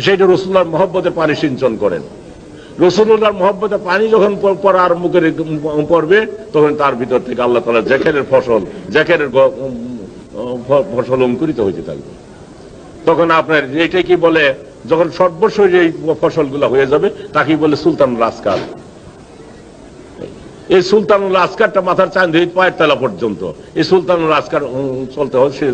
সেটা রাসূলুল্লাহর মহব্বতে পানি সিঞ্চন করেন। রাসূলুল্লাহর মহব্বতে পানি যখন পড়া আর মুখে পড়বে, তখন তার ভিতর থেকে আল্লাহ তাআলা জাকেরের ফসল অঙ্কুরিত হইতে থাকবে। তখন আপনার এইটাই কি বলে, যখন সর্বস্ব এই ফসলগুলো হয়ে যাবে তাকেই বলে সুলতানুল আসকার। এই সুলতানুল আসকারটা মাথার চাঁদ ধরে পায়ের তলা পর্যন্ত এই সুলতানুল আসকার চলতে হয়। সে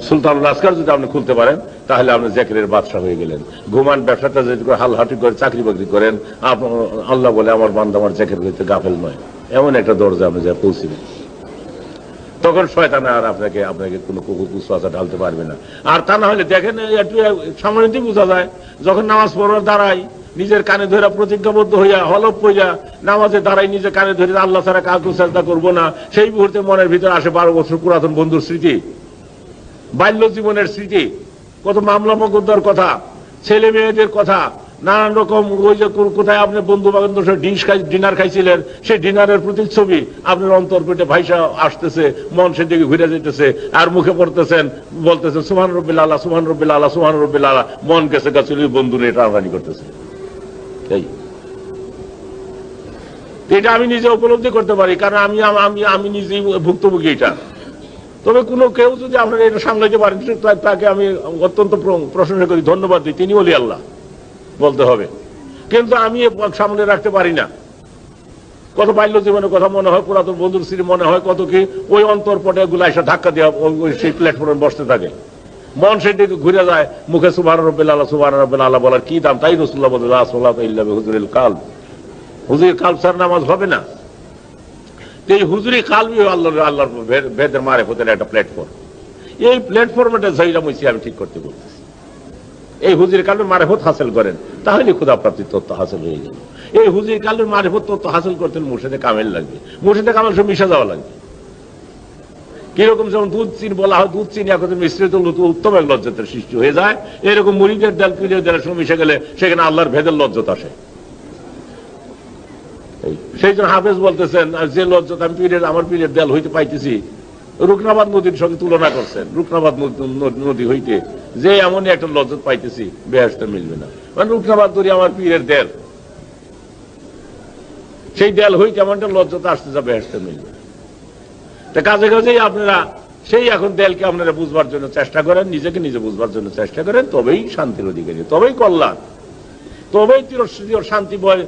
সুলতানুল আসকার যদি আপনি খুলতে পারেন, তাহলে আপনি জাকিরের বাদশাহ হয়ে গেলেন। ঘুমান ব্যবসাটা যদি হালহাটি করে চাকরি বাকরি করেন, আল্লাহ বলে আমার বান্দা আমার জাকির হইতে গাফেল নয়, এমন একটা দরজা আপনি যা পৌঁছিবেন। তখন শয়তান আর আপনাকে কোনো কুসওয়াসা ঢালতে পারবে না। আর তা না হলে দেখেন, একটু সামান্যই বোঝা যায়, যখন নামাজ পড়ার দ্বারাই নিজের কানে ধরে প্রতিজ্ঞাবদ্ধ হইয়া হলফ হইয়া নামাজের দ্বারাই নিজের কানে ধরে আল্লাহ ছাড়া কাউকে সাজদা করবো না, সেই মুহূর্তে মনের ভিতরে আসে 12 বছর পুরাতন বন্ধুর স্মৃতি, বাল্য জীবনের স্মৃতি, কত মামলা মকদ্দর কথা, ছেলে মেয়েদের কথা, নানান রকম। ওই যে কোথায় আপনি বন্ধু বান্ধব ডিনার খাইছিলেন, সেই ডিনারের প্রতিচ্ছবি আপনার অন্তর পেটে ভাইসা আসতেছে, মন সেদিকে ঘুরে যেতেছে, আর মুখে পড়তেছেন, বলতেছেন সুবহান রাব্বিল আলা, সুবহান রাব্বিল আলা, সুবহান রাব্বিল আলা। মন গেছে গাছিল বন্ধু নিয়ে টানাটানি করতেছে। এটা আমি নিজে উপলব্ধি করতে পারি, কারণ আমি নিজেই ভুক্তভোগী এটা। তবে কোনো কেউ যদি আপনারা এটা সামলাইতে পারেন, তাকে আমি অত্যন্ত প্রশংসা করি, ধন্যবাদ দিই, তিনি ওলি আল্লাহ বলতে হবে। কিন্তু আমি সামনে রাখতে পারি না। কত বাল্য জীবনের কথা মনে হয়, পুরাতন বন্ধুর স্মৃতি মনে হয়, কত কি ওই অন্তরপটে গুলা এসে ধাক্কা দেওয়া সেই প্ল্যাটফর্মে বসতে থাকে, মন সেদিকে ঘুরে যায়, মুখে সুবহান রাব্বিল আলা, সুবহান রাব্বিল আলা বলার কি দাম। তাই রাসূলুল্লাহ বলেন লা সালাতা ইল্লা বিহুজুরিল কালব, হুজুরি কালব ছাড়া নামাজ হবে না। এই হুজুরি কালবই আল্লাহর ভেদের মারিফতের একটা প্ল্যাটফর্ম। এই প্ল্যাটফর্মটা যাইরা মুছি আমি ঠিক করতে বলতেছি। এই হুজুরি কালবের মারিফত হাসিল করেন, তাহলে খোদা প্রাপ্তির তত্ত্ব হাসিল হয়ে গেল। এই হুজুরি কালবের মারিফত তত্ত্ব হাসিল করতে মুর্শিদে কামেল লাগবে, মুর্শিদে কামেল সব মিশে যাওয়া লাগবে। কিরকম যেমন দুধ চিনি বলা হয়, দুধ চিনি এখন মিশ্রিত উত্তম এক লজ্জতের সৃষ্টি হয়ে যায়, এরকম মুরিদের দেল পীরের দেলের সঙ্গে মিশে গেলে সেখানে আল্লাহর ভেদের লজ্জত আসে। সেই জন্য হাফেজ বলতেছেন, যে লজ্জত আমি আমার পীরের দেল হইতে পাইতেছি, রুকনাবাদ নদীর সঙ্গে তুলনা করছেন। রুকনাবাদ নদী হইতে যে এমনই একটা লজ্জত পাইতেছি, বেহেশতে মিলবে না। মানে রুকনাবাদ নদী আমার পীরের দেল, সেই দেল হইতে এমন একটা লজ্জত আসতে যা বেহেশতে মিলবে। তা কাজে কাজেই আপনারা সেই এখন দেলকে আপনারা বুঝবার জন্য চেষ্টা করেন, নিজেকে নিজে বুঝবার জন্য চেষ্টা করেন, তবেই শান্তির অধিকারী, তবেই কল্যাণ, তবেই চিরস্থায়ী শান্তিময়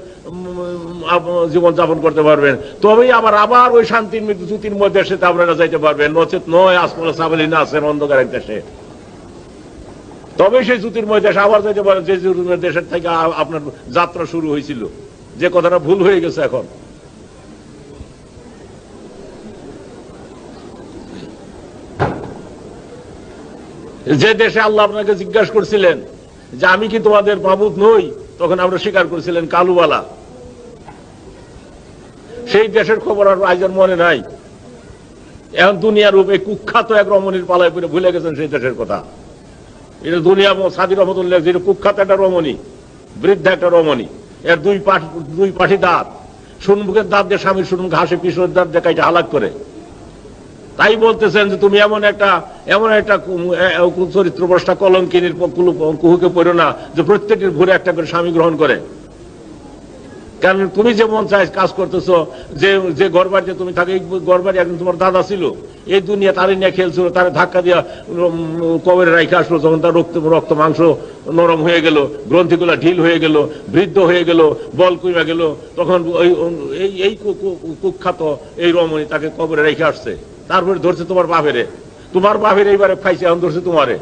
জীবন যাপন করতে পারবেন। তবেই আবার ওই শান্তির জ্যোতির্ময় দেশে আপনারা যাইতে পারবেন, নচেত নয় আসমলা সাবলীন আছেন অন্ধকারের দেশে। তবেই সেই জ্যোতির্ময় দেশে আবার যাইতে পারেন, যে জ্যোতির্ময় দেশের থেকে আপনার যাত্রা শুরু হয়েছিল, যে কথাটা ভুল হয়ে গেছে এখন। যে দেশে আল্লাহ আপনাকে জিজ্ঞাসা করছিলেন যে আমি কি তোমাদের মাবুদ নই, তখন আমরা স্বীকার করেছিলেন কালুওয়ালা। সেই দেশের খবর আর আইজার মনে নাই। এখন দুনিয়ার রূপে কুখ্যাত এক রমণীর পালায় পড়ে ভুলে গেছেন সেই দেশের কথা। এটা দুনিয়া সাদি রহমতুল্লাহ, যেটা কুখ্যাত একটা রমণী, বৃদ্ধা একটা রমণী, এর দুই পাশি দাঁত, সুনমুখের দাঁত দিয়ে স্বামীর সুনমুখ হাসে পিছনের দাঁত দিয়ে কাইটা হালাক করে। তাই বলতেছেন যে তুমি এমন একটা চরিত্রভ্রষ্টা কলঙ্কিনীর কুহুকে পড়ো না, যে প্রত্যেকের ঘুরে একটা করে স্বামী গ্রহণ করে। কারণ তুমি যে মন চাই কাজ করতেছো, যে ঘরবাড়িতে তুমি থাকে, এই ঘরবাড়ি একজন তোমার দাদা ছিল, এই দুনিয়া তারে নিয়ে খেলছিল, তারে ধাক্কা দিয়া কবরে রাইখে আসলো, যখন তার রক্ত মাংস নরম হয়ে গেল, গ্রন্থিগুলা ঢিল হয়ে গেল, বৃদ্ধ হয়ে গেল, বল কমে গেল, তখন এই কুখ্যাত এই রমণী তাকে কবরে রেখে আসছে। তারপরে ধরছে তোমার বাপের এইবারে খাইছে, এখন ধরছে তোমারে।